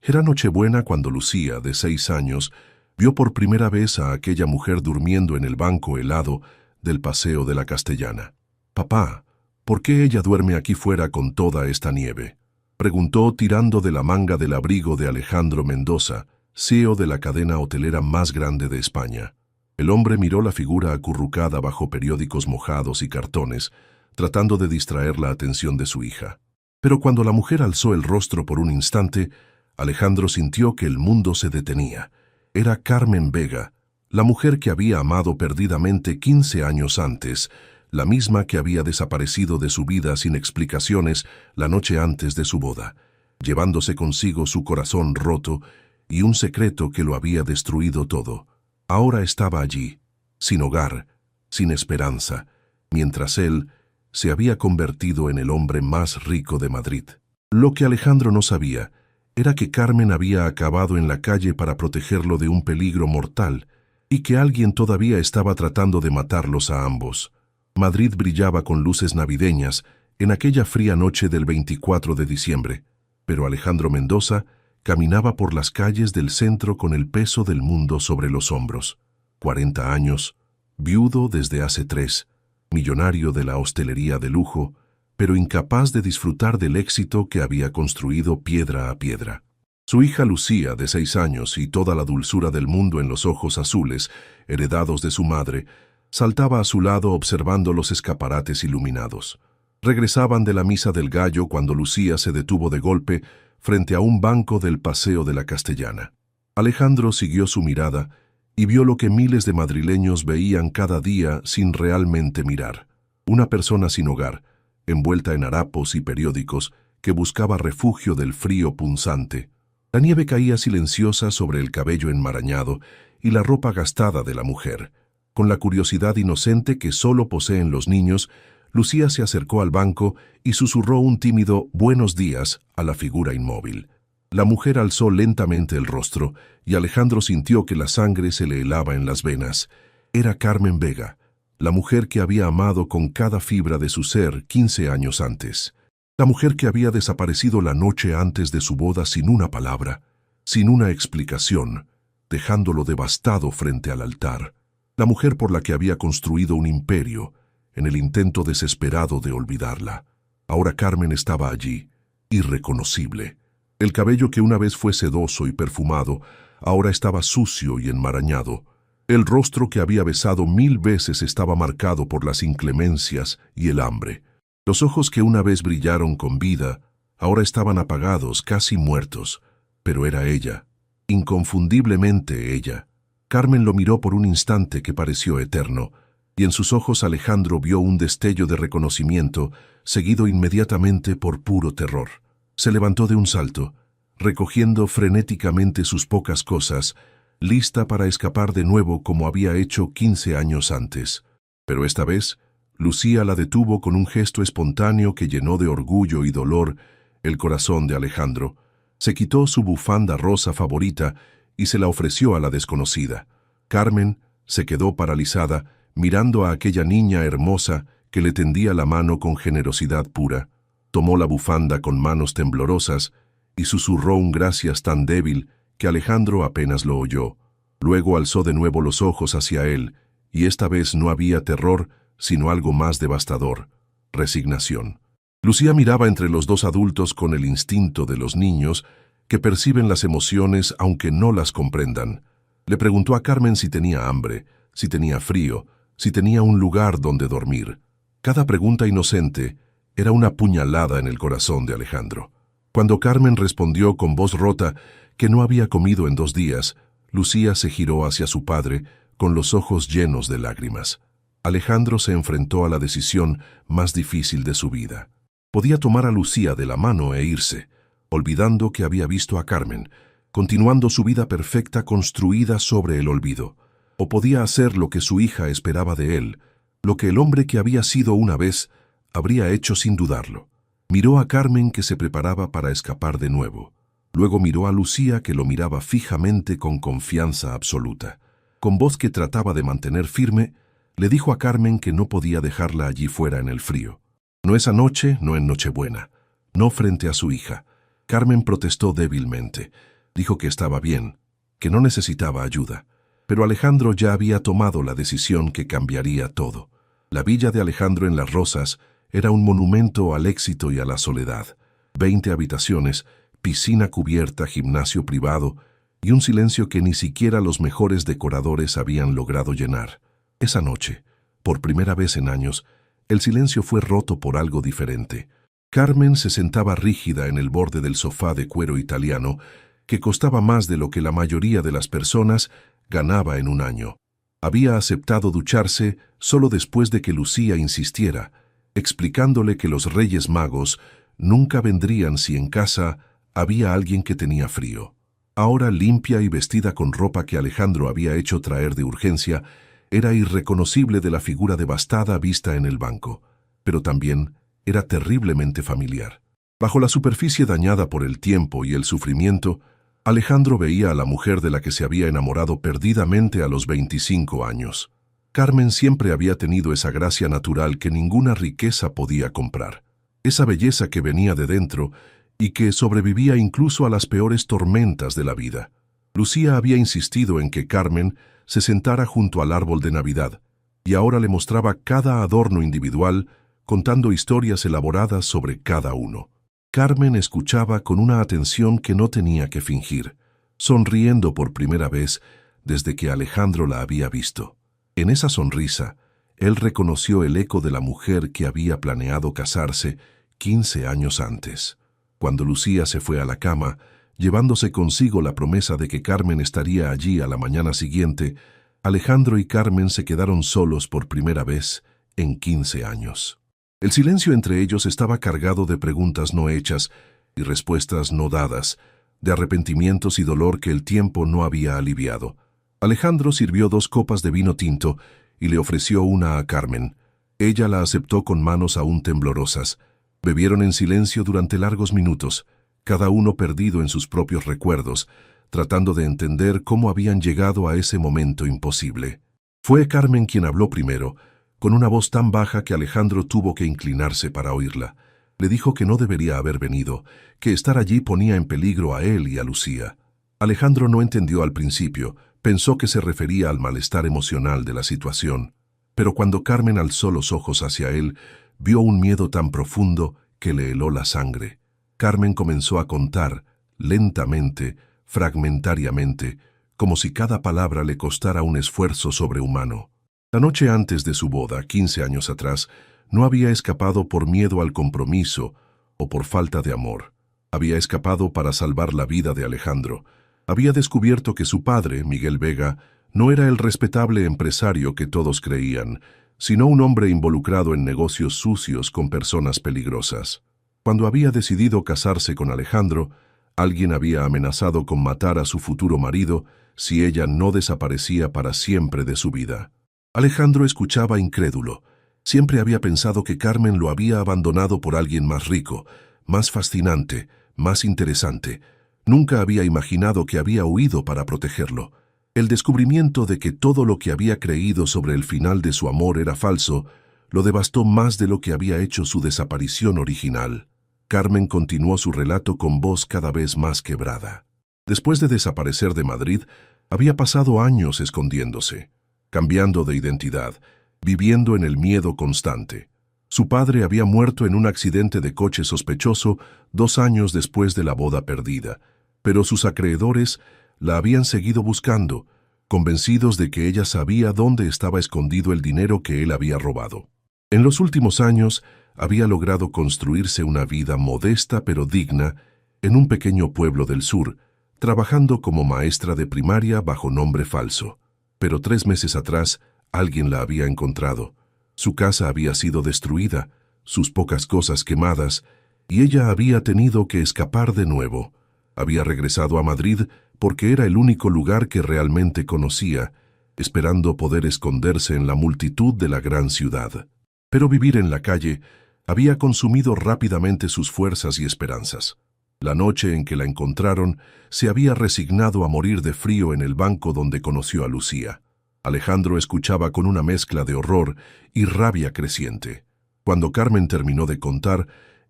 Era Nochebuena cuando Lucía, de 6 años, vio por primera vez a aquella mujer durmiendo en el banco helado del Paseo de la Castellana. «Papá, ¿por qué ella duerme aquí fuera con toda esta nieve?», preguntó tirando de la manga del abrigo de Alejandro Mendoza, CEO de la cadena hotelera más grande de España. El hombre miró la figura acurrucada bajo periódicos mojados y cartones, tratando de distraer la atención de su hija. Pero cuando la mujer alzó el rostro por un instante, Alejandro sintió que el mundo se detenía. Era Carmen Vega, la mujer que había amado perdidamente 15 años antes, la misma que había desaparecido de su vida sin explicaciones la noche antes de su boda, llevándose consigo su corazón roto y un secreto que lo había destruido todo. Ahora estaba allí, sin hogar, sin esperanza, mientras él se había convertido en el hombre más rico de Madrid. Lo que Alejandro no sabía era que Carmen había acabado en la calle para protegerlo de un peligro mortal y que alguien todavía estaba tratando de matarlos a ambos. Madrid brillaba con luces navideñas en aquella fría noche del 24 de diciembre, pero Alejandro Mendoza caminaba por las calles del centro con el peso del mundo sobre los hombros. 40 años, viudo desde hace 3, millonario de la hostelería de lujo, pero incapaz de disfrutar del éxito que había construido piedra a piedra. Su hija Lucía, de 6 años, y toda la dulzura del mundo en los ojos azules, heredados de su madre, saltaba a su lado observando los escaparates iluminados. Regresaban de la misa del gallo cuando Lucía se detuvo de golpe frente a un banco del Paseo de la Castellana. Alejandro siguió su mirada y vio lo que miles de madrileños veían cada día sin realmente mirar. Una persona sin hogar, envuelta en harapos y periódicos, que buscaba refugio del frío punzante. La nieve caía silenciosa sobre el cabello enmarañado y la ropa gastada de la mujer. Con la curiosidad inocente que solo poseen los niños, Lucía se acercó al banco y susurró un tímido «buenos días» a la figura inmóvil. La mujer alzó lentamente el rostro y Alejandro sintió que la sangre se le helaba en las venas. Era Carmen Vega, la mujer que había amado con cada fibra de su ser 15 años antes. La mujer que había desaparecido la noche antes de su boda sin una palabra, sin una explicación, dejándolo devastado frente al altar. La mujer por la que había construido un imperio, en el intento desesperado de olvidarla. Ahora Carmen estaba allí, irreconocible. El cabello que una vez fue sedoso y perfumado, ahora estaba sucio y enmarañado. El rostro que había besado 1000 veces estaba marcado por las inclemencias y el hambre. Los ojos que una vez brillaron con vida, ahora estaban apagados, casi muertos. Pero era ella, inconfundiblemente ella. Carmen lo miró por un instante que pareció eterno, y en sus ojos Alejandro vio un destello de reconocimiento, seguido inmediatamente por puro terror. Se levantó de un salto, recogiendo frenéticamente sus pocas cosas, lista para escapar de nuevo como había hecho 15 años antes. Pero esta vez, Lucía la detuvo con un gesto espontáneo que llenó de orgullo y dolor el corazón de Alejandro. Se quitó su bufanda rosa favorita y se la ofreció a la desconocida. Carmen se quedó paralizada, mirando a aquella niña hermosa que le tendía la mano con generosidad pura. Tomó la bufanda con manos temblorosas y susurró un gracias tan débil que Alejandro apenas lo oyó. Luego alzó de nuevo los ojos hacia él, y esta vez no había terror, sino algo más devastador: resignación. Lucía miraba entre los dos adultos con el instinto de los niños que perciben las emociones aunque no las comprendan. Le preguntó a Carmen si tenía hambre, si tenía frío, si tenía un lugar donde dormir. Cada pregunta inocente era una puñalada en el corazón de Alejandro. Cuando Carmen respondió con voz rota que no había comido en 2 días, Lucía se giró hacia su padre con los ojos llenos de lágrimas. Alejandro se enfrentó a la decisión más difícil de su vida. Podía tomar a Lucía de la mano e irse, olvidando que había visto a Carmen, continuando su vida perfecta construida sobre el olvido. O podía hacer lo que su hija esperaba de él, lo que el hombre que había sido una vez habría hecho sin dudarlo. Miró a Carmen, que se preparaba para escapar de nuevo. Luego miró a Lucía, que lo miraba fijamente con confianza absoluta. Con voz que trataba de mantener firme, le dijo a Carmen que no podía dejarla allí fuera en el frío. No esa noche, no en Nochebuena, no frente a su hija. Carmen protestó débilmente. Dijo que estaba bien, que no necesitaba ayuda. Pero Alejandro ya había tomado la decisión que cambiaría todo. La villa de Alejandro en Las Rosas era un monumento al éxito y a la soledad. 20 habitaciones, piscina cubierta, gimnasio privado y un silencio que ni siquiera los mejores decoradores habían logrado llenar. Esa noche, por primera vez en años, el silencio fue roto por algo diferente. Carmen se sentaba rígida en el borde del sofá de cuero italiano, que costaba más de lo que la mayoría de las personas ganaba en un año. Había aceptado ducharse solo después de que Lucía insistiera, explicándole que los Reyes Magos nunca vendrían si en casa había alguien que tenía frío. Ahora, limpia y vestida con ropa que Alejandro había hecho traer de urgencia, era irreconocible de la figura devastada vista en el banco, pero también era terriblemente familiar. Bajo la superficie dañada por el tiempo y el sufrimiento, Alejandro veía a la mujer de la que se había enamorado perdidamente a los 25 años. Carmen siempre había tenido esa gracia natural que ninguna riqueza podía comprar, esa belleza que venía de dentro y que sobrevivía incluso a las peores tormentas de la vida. Lucía había insistido en que Carmen se sentara junto al árbol de Navidad, y ahora le mostraba cada adorno individual, contando historias elaboradas sobre cada uno. Carmen escuchaba con una atención que no tenía que fingir, sonriendo por primera vez desde que Alejandro la había visto. En esa sonrisa, él reconoció el eco de la mujer que había planeado casarse 15 años antes. Cuando Lucía se fue a la cama, llevándose consigo la promesa de que Carmen estaría allí a la mañana siguiente, Alejandro y Carmen se quedaron solos por primera vez en 15 años. El silencio entre ellos estaba cargado de preguntas no hechas y respuestas no dadas, de arrepentimientos y dolor que el tiempo no había aliviado. Alejandro sirvió 2 copas de vino tinto y le ofreció una a Carmen. Ella la aceptó con manos aún temblorosas. Bebieron en silencio durante largos minutos, cada uno perdido en sus propios recuerdos, tratando de entender cómo habían llegado a ese momento imposible. Fue Carmen quien habló primero, con una voz tan baja que Alejandro tuvo que inclinarse para oírla. Le dijo que no debería haber venido, que estar allí ponía en peligro a él y a Lucía. Alejandro no entendió al principio, pensó que se refería al malestar emocional de la situación. Pero cuando Carmen alzó los ojos hacia él, vio un miedo tan profundo que le heló la sangre. Carmen comenzó a contar, lentamente, fragmentariamente, como si cada palabra le costara un esfuerzo sobrehumano. La noche antes de su boda, 15 años atrás, no había escapado por miedo al compromiso o por falta de amor. Había escapado para salvar la vida de Alejandro. Había descubierto que su padre, Miguel Vega, no era el respetable empresario que todos creían, sino un hombre involucrado en negocios sucios con personas peligrosas. Cuando había decidido casarse con Alejandro, alguien había amenazado con matar a su futuro marido si ella no desaparecía para siempre de su vida. Alejandro escuchaba incrédulo. Siempre había pensado que Carmen lo había abandonado por alguien más rico, más fascinante, más interesante. Nunca había imaginado que había huido para protegerlo. El descubrimiento de que todo lo que había creído sobre el final de su amor era falso, lo devastó más de lo que había hecho su desaparición original. Carmen continuó su relato con voz cada vez más quebrada. Después de desaparecer de Madrid, había pasado años escondiéndose, cambiando de identidad, viviendo en el miedo constante. Su padre había muerto en un accidente de coche sospechoso 2 años después de la boda perdida, pero sus acreedores la habían seguido buscando, convencidos de que ella sabía dónde estaba escondido el dinero que él había robado. En los últimos años, había logrado construirse una vida modesta pero digna en un pequeño pueblo del sur, trabajando como maestra de primaria bajo nombre falso. Pero 3 meses atrás, alguien la había encontrado. Su casa había sido destruida, sus pocas cosas quemadas, y ella había tenido que escapar de nuevo. Había regresado a Madrid porque era el único lugar que realmente conocía, esperando poder esconderse en la multitud de la gran ciudad. Pero vivir en la calle había consumido rápidamente sus fuerzas y esperanzas. La noche en que la encontraron, se había resignado a morir de frío en el banco donde conoció a Lucía. Alejandro escuchaba con una mezcla de horror y rabia creciente. Cuando Carmen terminó de contar,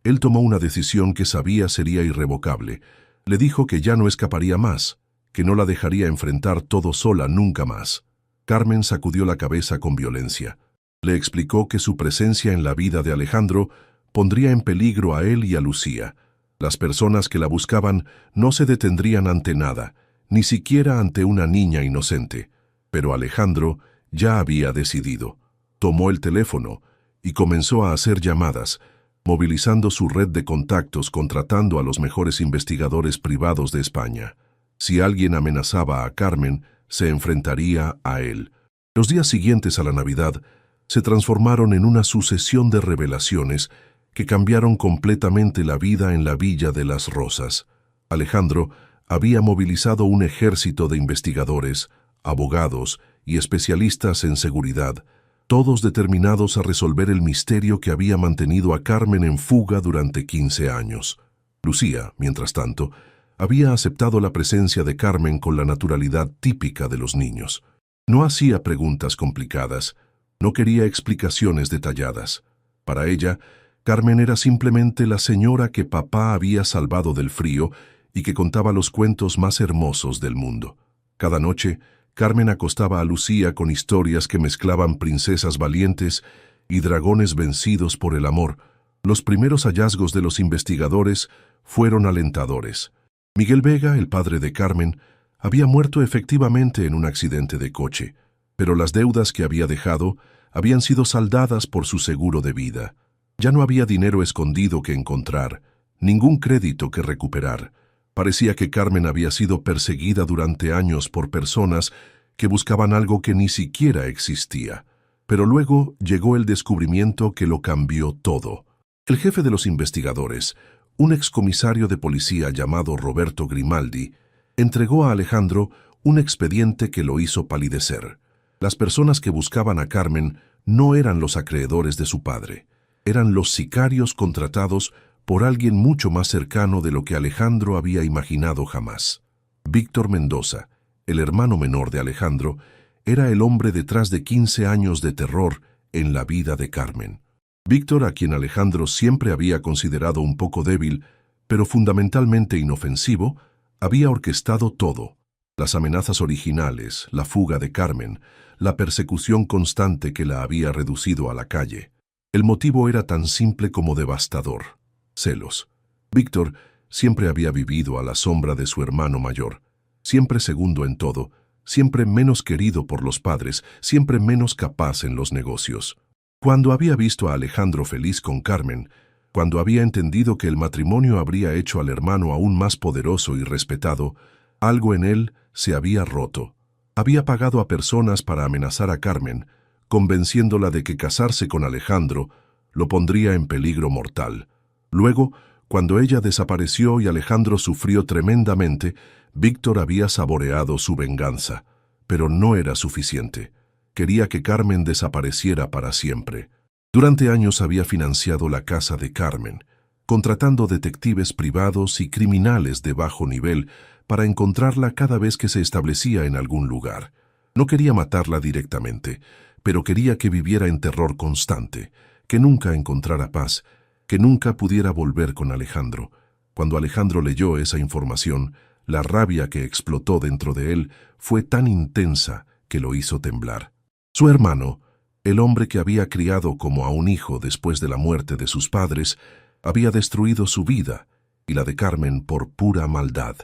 Él tomó una decisión que sabía sería irrevocable. Le dijo que ya no escaparía más, que no la dejaría enfrentar todo sola nunca más. Carmen sacudió la cabeza con violencia. Le explicó que su presencia en la vida de Alejandro pondría en peligro a él y a Lucía. Las personas que la buscaban no se detendrían ante nada, ni siquiera ante una niña inocente. Pero Alejandro ya había decidido. Tomó el teléfono y comenzó a hacer llamadas, movilizando su red de contactos, contratando a los mejores investigadores privados de España. Si alguien amenazaba a Carmen, se enfrentaría a él. Los días siguientes a la Navidad se transformaron en una sucesión de revelaciones que cambiaron completamente la vida en la Villa de las Rosas. Alejandro había movilizado un ejército de investigadores, abogados y especialistas en seguridad, todos determinados a resolver el misterio que había mantenido a Carmen en fuga durante 15 años. Lucía, mientras tanto, había aceptado la presencia de Carmen con la naturalidad típica de los niños. No hacía preguntas complicadas, no quería explicaciones detalladas. Para ella, Carmen era simplemente la señora que papá había salvado del frío y que contaba los cuentos más hermosos del mundo. Cada noche, Carmen acostaba a Lucía con historias que mezclaban princesas valientes y dragones vencidos por el amor. Los primeros hallazgos de los investigadores fueron alentadores. Miguel Vega, el padre de Carmen, había muerto efectivamente en un accidente de coche, pero las deudas que había dejado habían sido saldadas por su seguro de vida. Ya no había dinero escondido que encontrar, ningún crédito que recuperar. Parecía que Carmen había sido perseguida durante años por personas que buscaban algo que ni siquiera existía. Pero luego llegó el descubrimiento que lo cambió todo. El jefe de los investigadores, un excomisario de policía llamado Roberto Grimaldi, entregó a Alejandro un expediente que lo hizo palidecer. Las personas que buscaban a Carmen no eran los acreedores de su padre, eran los sicarios contratados por alguien mucho más cercano de lo que Alejandro había imaginado jamás. Víctor Mendoza, el hermano menor de Alejandro, era el hombre detrás de 15 años de terror en la vida de Carmen. Víctor, a quien Alejandro siempre había considerado un poco débil, pero fundamentalmente inofensivo, había orquestado todo: las amenazas originales, la fuga de Carmen, la persecución constante que la había reducido a la calle. El motivo era tan simple como devastador: celos. Víctor siempre había vivido a la sombra de su hermano mayor, siempre segundo en todo, siempre menos querido por los padres, siempre menos capaz en los negocios. Cuando había visto a Alejandro feliz con Carmen, cuando había entendido que el matrimonio habría hecho al hermano aún más poderoso y respetado, algo en él se había roto. Había pagado a personas para amenazar a Carmen, convenciéndola de que casarse con Alejandro lo pondría en peligro mortal. Luego, cuando ella desapareció y Alejandro sufrió tremendamente, Víctor había saboreado su venganza, pero no era suficiente. Quería que Carmen desapareciera para siempre. Durante años había financiado la casa de Carmen, contratando detectives privados y criminales de bajo nivel para encontrarla cada vez que se establecía en algún lugar. No quería matarla directamente, pero quería que viviera en terror constante, que nunca encontrara paz, que nunca pudiera volver con Alejandro. Cuando Alejandro leyó esa información, la rabia que explotó dentro de él fue tan intensa que lo hizo temblar. Su hermano, el hombre que había criado como a un hijo después de la muerte de sus padres, había destruido su vida y la de Carmen por pura maldad.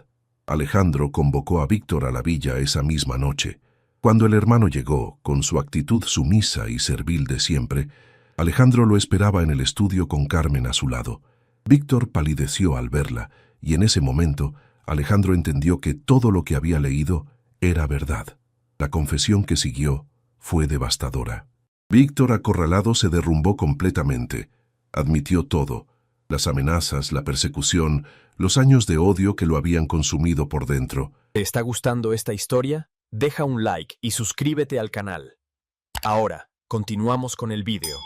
Alejandro convocó a Víctor a la villa esa misma noche. Cuando el hermano llegó, con su actitud sumisa y servil de siempre, Alejandro lo esperaba en el estudio con Carmen a su lado. Víctor palideció al verla, y en ese momento Alejandro entendió que todo lo que había leído era verdad. La confesión que siguió fue devastadora. Víctor, acorralado, se derrumbó completamente. Admitió todo: las amenazas, la persecución, los años de odio que lo habían consumido por dentro. ¿Te está gustando esta historia? Deja un like y suscríbete al canal. Ahora, continuamos con el vídeo.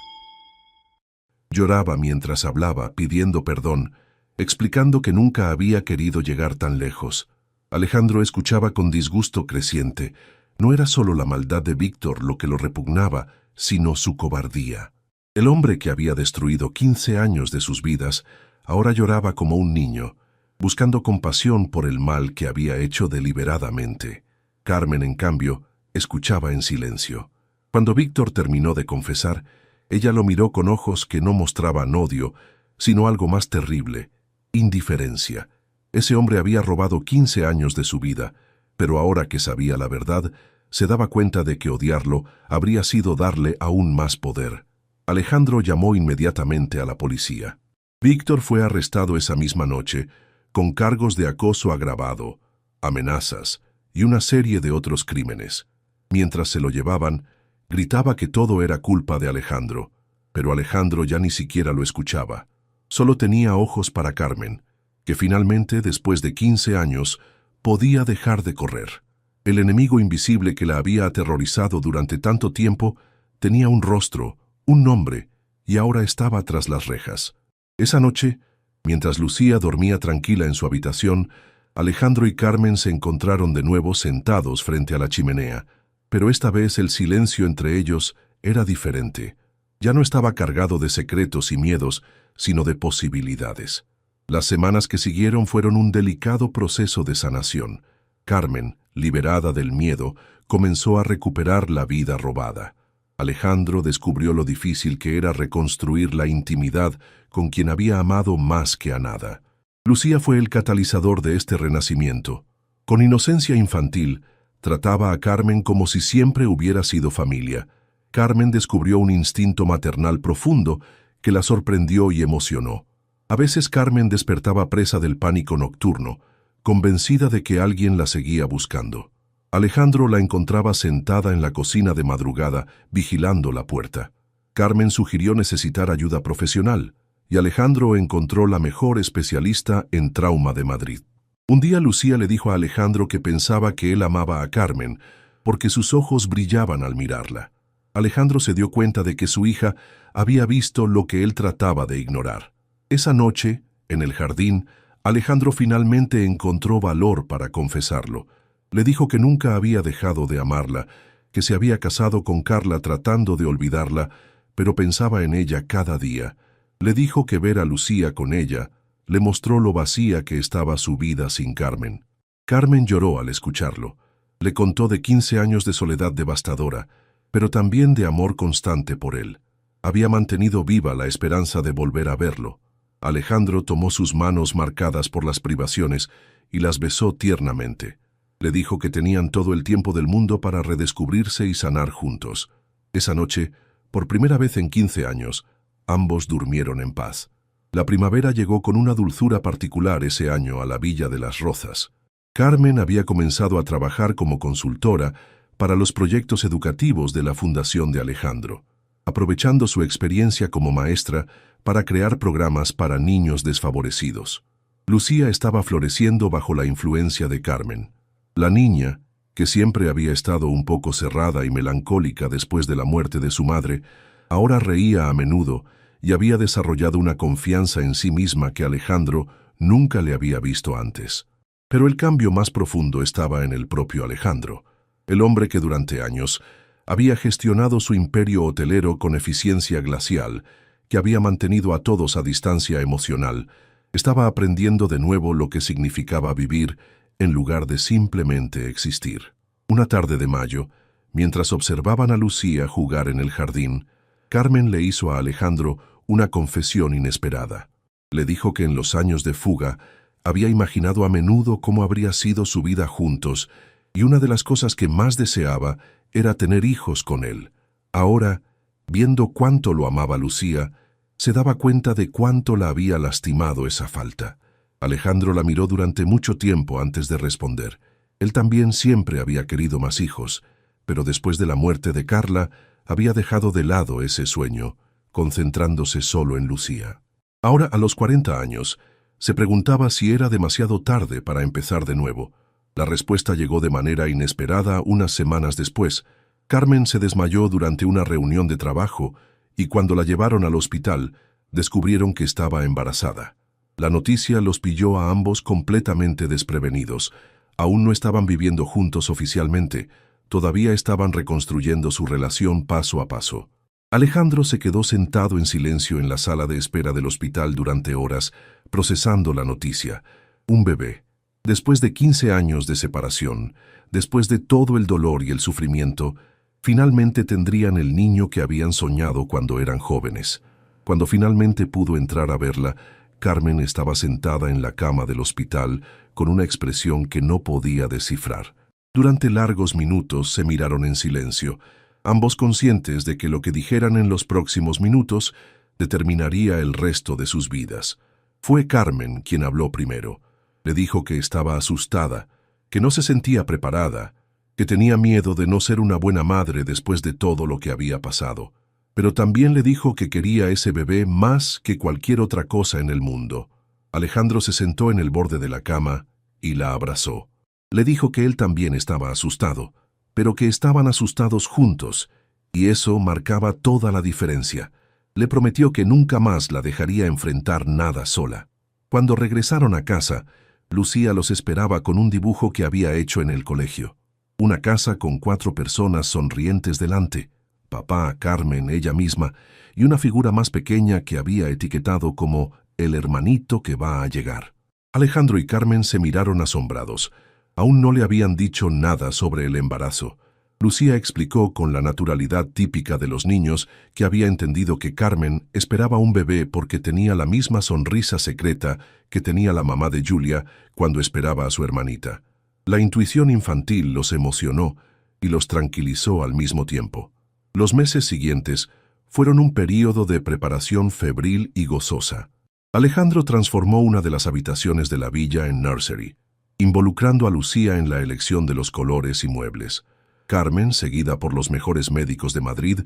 Lloraba mientras hablaba, pidiendo perdón, explicando que nunca había querido llegar tan lejos. Alejandro escuchaba con disgusto creciente. No era solo la maldad de Víctor lo que lo repugnaba, sino su cobardía. El hombre que había destruido 15 años de sus vidas Ahora lloraba como un niño, buscando compasión por el mal que había hecho deliberadamente. Carmen, en cambio, escuchaba en silencio. Cuando Víctor terminó de confesar, ella lo miró con ojos que no mostraban odio, sino algo más terrible: indiferencia. Ese hombre había robado 15 años de su vida, pero ahora que sabía la verdad, se daba cuenta de que odiarlo habría sido darle aún más poder. Alejandro llamó inmediatamente a la policía. Víctor fue arrestado esa misma noche, con cargos de acoso agravado, amenazas y una serie de otros crímenes. Mientras se lo llevaban, gritaba que todo era culpa de Alejandro, pero Alejandro ya ni siquiera lo escuchaba. Solo tenía ojos para Carmen, que finalmente, después de 15 años, podía dejar de correr. El enemigo invisible que la había aterrorizado durante tanto tiempo tenía un rostro, un nombre, y ahora estaba tras las rejas. Esa noche, mientras Lucía dormía tranquila en su habitación, Alejandro y Carmen se encontraron de nuevo sentados frente a la chimenea, pero esta vez el silencio entre ellos era diferente. Ya no estaba cargado de secretos y miedos, sino de posibilidades. Las semanas que siguieron fueron un delicado proceso de sanación. Carmen, liberada del miedo, comenzó a recuperar la vida robada. Alejandro descubrió lo difícil que era reconstruir la intimidad con quien había amado más que a nada. Lucía fue el catalizador de este renacimiento. Con inocencia infantil, trataba a Carmen como si siempre hubiera sido familia. Carmen descubrió un instinto maternal profundo que la sorprendió y emocionó. A veces Carmen despertaba presa del pánico nocturno, convencida de que alguien la seguía buscando. Alejandro la encontraba sentada en la cocina de madrugada, vigilando la puerta. Carmen sugirió necesitar ayuda profesional, y Alejandro encontró la mejor especialista en trauma de Madrid. Un día Lucía le dijo a Alejandro que pensaba que él amaba a Carmen, porque sus ojos brillaban al mirarla. Alejandro se dio cuenta de que su hija había visto lo que él trataba de ignorar. Esa noche, en el jardín, Alejandro finalmente encontró valor para confesarlo. Le dijo que nunca había dejado de amarla, que se había casado con Carla tratando de olvidarla, pero pensaba en ella cada día. Le dijo que ver a Lucía con ella le mostró lo vacía que estaba su vida sin Carmen. Carmen lloró al escucharlo. Le contó de 15 años de soledad devastadora, pero también de amor constante por él. Había mantenido viva la esperanza de volver a verlo. Alejandro tomó sus manos marcadas por las privaciones y las besó tiernamente. Le dijo que tenían todo el tiempo del mundo para redescubrirse y sanar juntos. Esa noche, por primera vez en 15 años, ambos durmieron en paz. La primavera llegó con una dulzura particular ese año a la Villa de las Rozas. Carmen había comenzado a trabajar como consultora para los proyectos educativos de la Fundación de Alejandro, aprovechando su experiencia como maestra para crear programas para niños desfavorecidos. Lucía estaba floreciendo bajo la influencia de Carmen. La niña, que siempre había estado un poco cerrada y melancólica después de la muerte de su madre, ahora reía a menudo y había desarrollado una confianza en sí misma que Alejandro nunca le había visto antes. Pero el cambio más profundo estaba en el propio Alejandro, el hombre que durante años había gestionado su imperio hotelero con eficiencia glacial, que había mantenido a todos a distancia emocional. Estaba aprendiendo de nuevo lo que significaba vivir en lugar de simplemente existir. Una tarde de mayo, mientras observaban a Lucía jugar en el jardín, Carmen le hizo a Alejandro una confesión inesperada. Le dijo que en los años de fuga había imaginado a menudo cómo habría sido su vida juntos, y una de las cosas que más deseaba era tener hijos con él. Ahora, viendo cuánto lo amaba Lucía, se daba cuenta de cuánto la había lastimado esa falta. Alejandro la miró durante mucho tiempo antes de responder. Él también siempre había querido más hijos, pero después de la muerte de Carla, había dejado de lado ese sueño, concentrándose solo en Lucía. Ahora, a los 40 años, se preguntaba si era demasiado tarde para empezar de nuevo. La respuesta llegó de manera inesperada unas semanas después. Carmen se desmayó durante una reunión de trabajo y cuando la llevaron al hospital, descubrieron que estaba embarazada. La noticia los pilló a ambos completamente desprevenidos. Aún no estaban viviendo juntos oficialmente, todavía estaban reconstruyendo su relación paso a paso. Alejandro se quedó sentado en silencio en la sala de espera del hospital durante horas, procesando la noticia. Un bebé. Después de 15 años de separación, después de todo el dolor y el sufrimiento, finalmente tendrían el niño que habían soñado cuando eran jóvenes. Cuando finalmente pudo entrar a verla, Carmen estaba sentada en la cama del hospital con una expresión que no podía descifrar. Durante largos minutos se miraron en silencio, ambos conscientes de que lo que dijeran en los próximos minutos determinaría el resto de sus vidas. Fue Carmen quien habló primero. Le dijo que estaba asustada, que no se sentía preparada, que tenía miedo de no ser una buena madre después de todo lo que había pasado. Pero también le dijo que quería ese bebé más que cualquier otra cosa en el mundo. Alejandro se sentó en el borde de la cama y la abrazó. Le dijo que él también estaba asustado, pero que estaban asustados juntos, y eso marcaba toda la diferencia. Le prometió que nunca más la dejaría enfrentar nada sola. Cuando regresaron a casa, Lucía los esperaba con un dibujo que había hecho en el colegio. Una casa con 4 personas sonrientes delante, papá, Carmen, ella misma, y una figura más pequeña que había etiquetado como el hermanito que va a llegar. Alejandro y Carmen se miraron asombrados. Aún no le habían dicho nada sobre el embarazo. Lucía explicó con la naturalidad típica de los niños que había entendido que Carmen esperaba un bebé porque tenía la misma sonrisa secreta que tenía la mamá de Julia cuando esperaba a su hermanita. La intuición infantil los emocionó y los tranquilizó al mismo tiempo. Los meses siguientes fueron un período de preparación febril y gozosa. Alejandro transformó una de las habitaciones de la villa en nursery, involucrando a Lucía en la elección de los colores y muebles. Carmen, seguida por los mejores médicos de Madrid,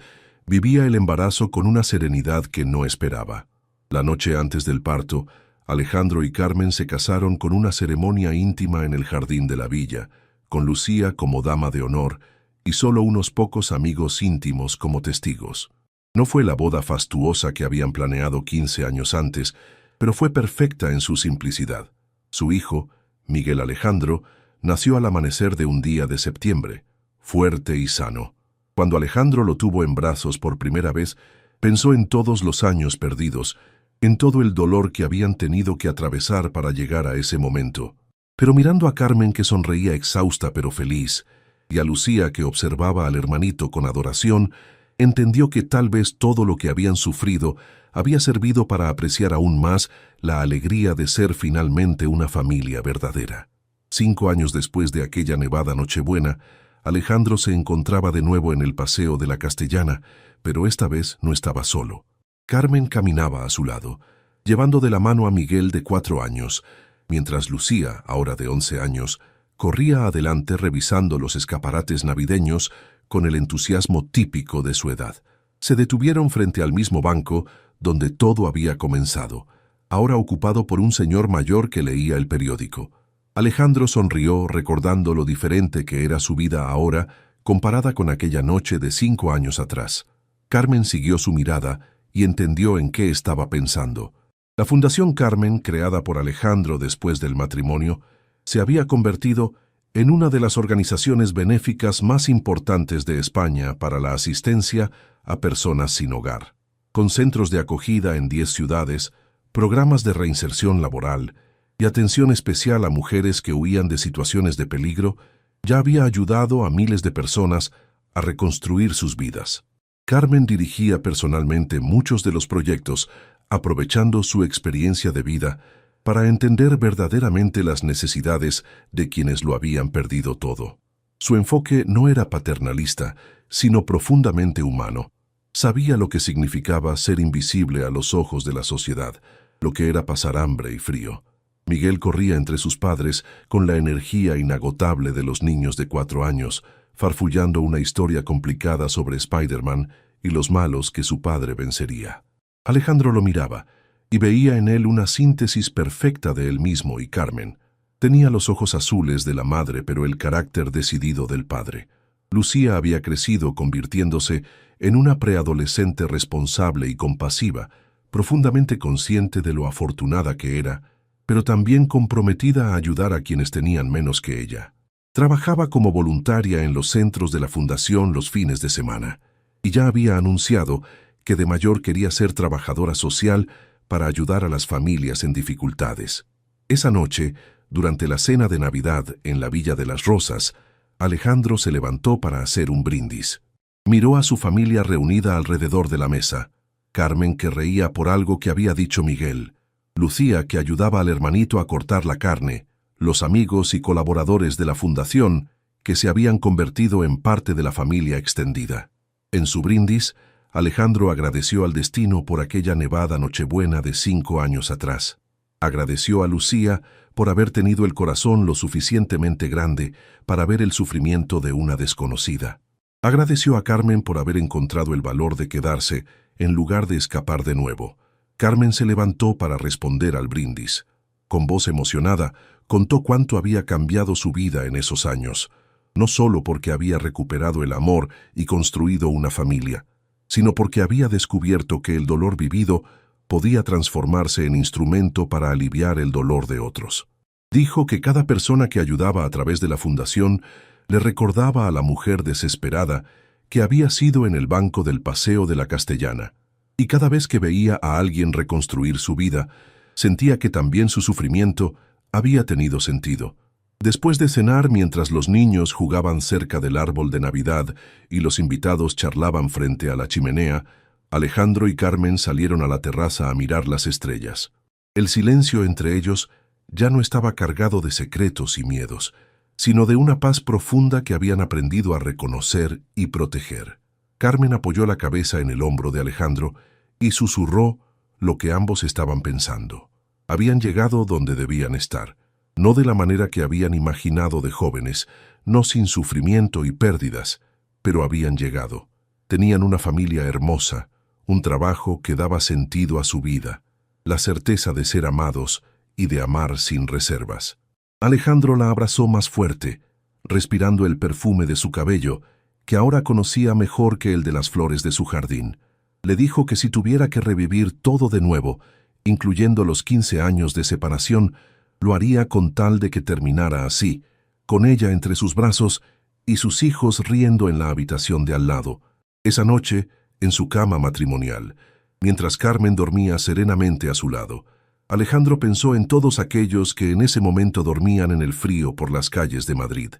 vivía el embarazo con una serenidad que no esperaba. La noche antes del parto, Alejandro y Carmen se casaron con una ceremonia íntima en el jardín de la villa, con Lucía como dama de honor y solo unos pocos amigos íntimos como testigos. No fue la boda fastuosa que habían planeado 15 años antes, pero fue perfecta en su simplicidad. Su hijo, Miguel Alejandro, nació al amanecer de un día de septiembre, fuerte y sano. Cuando Alejandro lo tuvo en brazos por primera vez, pensó en todos los años perdidos, en todo el dolor que habían tenido que atravesar para llegar a ese momento. Pero mirando a Carmen, que sonreía exhausta pero feliz, y a Lucía, que observaba al hermanito con adoración, entendió que tal vez todo lo que habían sufrido había servido para apreciar aún más la alegría de ser finalmente una familia verdadera. 5 años después de aquella nevada Nochebuena, Alejandro se encontraba de nuevo en el paseo de la Castellana, pero esta vez no estaba solo. Carmen caminaba a su lado, llevando de la mano a Miguel de 4 años, mientras Lucía, ahora de 11 años, corría adelante revisando los escaparates navideños con el entusiasmo típico de su edad. Se detuvieron frente al mismo banco donde todo había comenzado, ahora ocupado por un señor mayor que leía el periódico. Alejandro sonrió recordando lo diferente que era su vida ahora comparada con aquella noche de 5 años atrás. Carmen siguió su mirada y entendió en qué estaba pensando. La Fundación Carmen, creada por Alejandro después del matrimonio, se había convertido en una de las organizaciones benéficas más importantes de España para la asistencia a personas sin hogar. Con centros de acogida en 10 ciudades, programas de reinserción laboral y atención especial a mujeres que huían de situaciones de peligro, ya había ayudado a miles de personas a reconstruir sus vidas. Carmen dirigía personalmente muchos de los proyectos, aprovechando su experiencia de vida para entender verdaderamente las necesidades de quienes lo habían perdido todo. Su enfoque no era paternalista, sino profundamente humano. Sabía lo que significaba ser invisible a los ojos de la sociedad, lo que era pasar hambre y frío. Miguel corría entre sus padres con la energía inagotable de los niños de 4 años, farfullando una historia complicada sobre Spider-Man y los malos que su padre vencería. Alejandro lo miraba y veía en él una síntesis perfecta de él mismo y Carmen. Tenía los ojos azules de la madre, pero el carácter decidido del padre. Lucía había crecido convirtiéndose en una preadolescente responsable y compasiva, profundamente consciente de lo afortunada que era, pero también comprometida a ayudar a quienes tenían menos que ella. Trabajaba como voluntaria en los centros de la fundación los fines de semana, y ya había anunciado que de mayor quería ser trabajadora social para ayudar a las familias en dificultades. Esa noche, durante la cena de Navidad en la Villa de las Rosas, Alejandro se levantó para hacer un brindis. Miró a su familia reunida alrededor de la mesa. Carmen, que reía por algo que había dicho Miguel. Lucía, que ayudaba al hermanito a cortar la carne. Los amigos y colaboradores de la fundación, que se habían convertido en parte de la familia extendida. En su brindis, Alejandro agradeció al destino por aquella nevada Nochebuena de 5 años atrás. Agradeció a Lucía por haber tenido el corazón lo suficientemente grande para ver el sufrimiento de una desconocida. Agradeció a Carmen por haber encontrado el valor de quedarse en lugar de escapar de nuevo. Carmen se levantó para responder al brindis. Con voz emocionada, contó cuánto había cambiado su vida en esos años, no solo porque había recuperado el amor y construido una familia, sino porque había descubierto que el dolor vivido podía transformarse en instrumento para aliviar el dolor de otros. Dijo que cada persona que ayudaba a través de la fundación le recordaba a la mujer desesperada que había sido en el banco del Paseo de la Castellana, y cada vez que veía a alguien reconstruir su vida, sentía que también su sufrimiento había tenido sentido. Después de cenar, mientras los niños jugaban cerca del árbol de Navidad y los invitados charlaban frente a la chimenea, Alejandro y Carmen salieron a la terraza a mirar las estrellas. El silencio entre ellos ya no estaba cargado de secretos y miedos, sino de una paz profunda que habían aprendido a reconocer y proteger. Carmen apoyó la cabeza en el hombro de Alejandro y susurró lo que ambos estaban pensando. Habían llegado donde debían estar, no de la manera que habían imaginado de jóvenes, no sin sufrimiento y pérdidas, pero habían llegado. Tenían una familia hermosa, un trabajo que daba sentido a su vida, la certeza de ser amados y de amar sin reservas. Alejandro la abrazó más fuerte, respirando el perfume de su cabello, que ahora conocía mejor que el de las flores de su jardín. Le dijo que si tuviera que revivir todo de nuevo, incluyendo los 15 años de separación, lo haría con tal de que terminara así, con ella entre sus brazos y sus hijos riendo en la habitación de al lado. Esa noche, en su cama matrimonial, mientras Carmen dormía serenamente a su lado, Alejandro pensó en todos aquellos que en ese momento dormían en el frío por las calles de Madrid.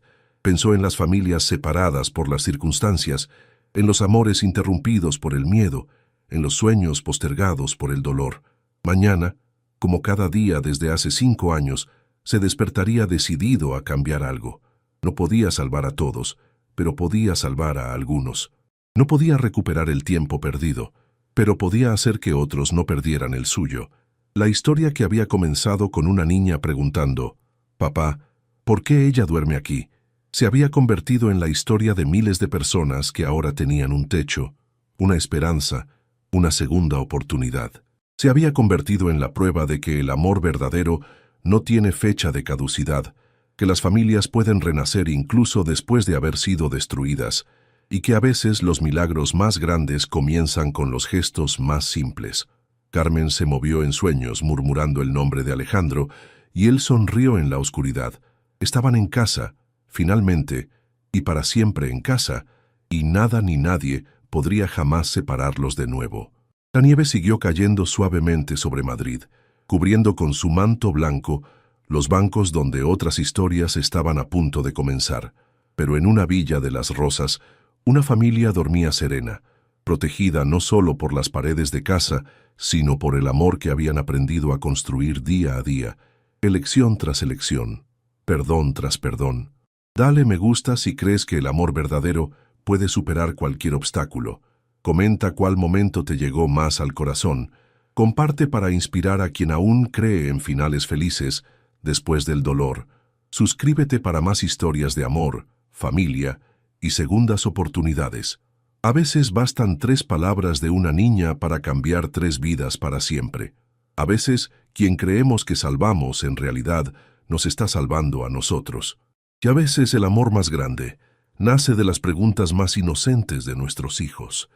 Pensó en las familias separadas por las circunstancias, en los amores interrumpidos por el miedo, en los sueños postergados por el dolor. Mañana, como cada día desde hace 5 años, se despertaría decidido a cambiar algo. No podía salvar a todos, pero podía salvar a algunos. No podía recuperar el tiempo perdido, pero podía hacer que otros no perdieran el suyo. La historia que había comenzado con una niña preguntando, «Papá, ¿por qué ella duerme aquí?», se había convertido en la historia de miles de personas que ahora tenían un techo, una esperanza, una segunda oportunidad. Se había convertido en la prueba de que el amor verdadero no tiene fecha de caducidad, que las familias pueden renacer incluso después de haber sido destruidas, y que a veces los milagros más grandes comienzan con los gestos más simples. Carmen se movió en sueños murmurando el nombre de Alejandro, y él sonrió en la oscuridad. Estaban en casa, finalmente, y para siempre en casa, y nada ni nadie podría jamás separarlos de nuevo. La nieve siguió cayendo suavemente sobre Madrid, cubriendo con su manto blanco los bancos donde otras historias estaban a punto de comenzar. Pero en una villa de las Rosas, una familia dormía serena, protegida no solo por las paredes de casa, sino por el amor que habían aprendido a construir día a día, elección tras elección, perdón tras perdón. Dale me gusta si crees que el amor verdadero puede superar cualquier obstáculo. Comenta cuál momento te llegó más al corazón. Comparte para inspirar a quien aún cree en finales felices después del dolor. Suscríbete para más historias de amor, familia y segundas oportunidades. A veces bastan 3 palabras de una niña para cambiar 3 vidas para siempre. A veces, quien creemos que salvamos en realidad nos está salvando a nosotros. Y a veces el amor más grande nace de las preguntas más inocentes de nuestros hijos.